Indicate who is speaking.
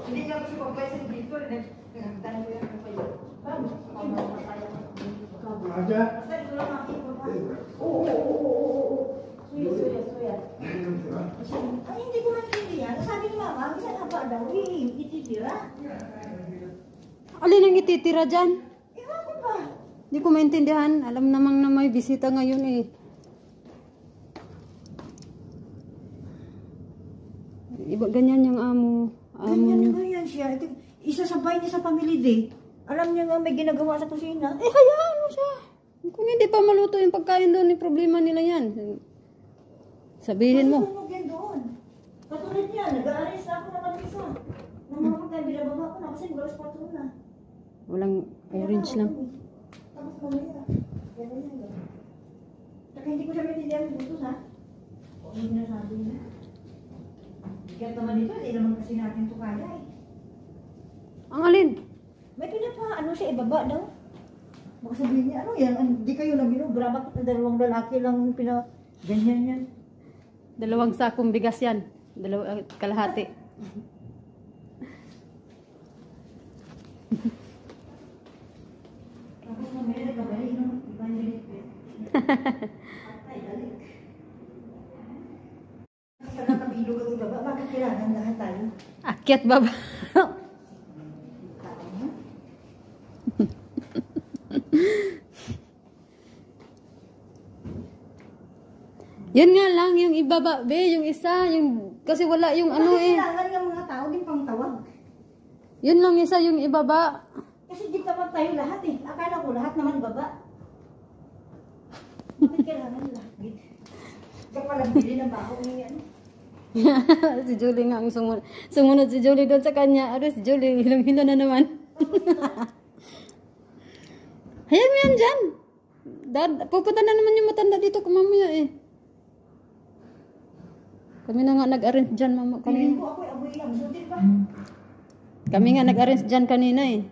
Speaker 1: Hindi niya kasi pagpaisin dito, nagtanong ko yan ng kayo.
Speaker 2: Aja?
Speaker 1: Oo. Suya. Ay, hindi ko maintindihan. Sabi ni Mama, minsan haba daw, ititira.
Speaker 3: Alin ang ititira dyan?
Speaker 1: Ewan ko ba?
Speaker 3: Hindi ko maintindihan. Alam namang na may bisita ngayon eh. Iba ganyan yung amo.
Speaker 1: Ganyan siya. Isasabay niya sa family day. Alam niya nga may ginagawa sa kusina.
Speaker 3: Eh, hayaan mo siya. Kung hindi pa maluto yung pagkain doon, yung problema nila yan. Sabihin mo.
Speaker 1: Masusunog yan doon. Katulad niya, nag-aalis na ako na kanisa. Nang mga pagkain, binababa ko na kasi gawas pa ito na.
Speaker 3: Walang orange lang.
Speaker 1: Tapos mamaya. Ganyan yan. Saka hindi ko siya maintindihan yung butos ha. O hindi na sabi niya. Bigyan naman dito, hindi naman kasi natin ito kaya eh.
Speaker 3: Ang alin?
Speaker 1: May ano siya, ibaba daw. Baka sabihin niya, ano yan, hindi kayo nabino, graba kita dalawang lalaki lang ganyan yan.
Speaker 3: 2 sakong bigas yan. 2 kalahati.
Speaker 1: Tapos mamaya nagkabali, no? Iba nilit. Patay, dalik. Kasi nakabilo ka ibaba, bakit kailangan lahat tayo?
Speaker 3: Akyat baba. Yun nga lang, yung ibaba, be, yung isa, yung, kasi wala yung ano eh.
Speaker 1: Kailangan ng mga tao din pang tawag.
Speaker 3: Yun lang isa, yung ibaba.
Speaker 1: Kasi di tawag tayo lahat eh. Akala ko lahat naman ibaba. Bakit kailangan lahat? Diyan pala bili ng bako niya.
Speaker 3: Si Julie nga ang sumunod. Sumunod si Julie doon sa kanya. Ano si Julie, hilong-hilo na naman. Hayaan mo yan dyan. Pupunta na naman yung matanda dito kumamaya eh. Kami na nga nag-arrange dyan, mama.
Speaker 1: Piling ko ako, aboy lang. Sutin pa.
Speaker 3: Kami nga nag-arrange dyan kanina eh.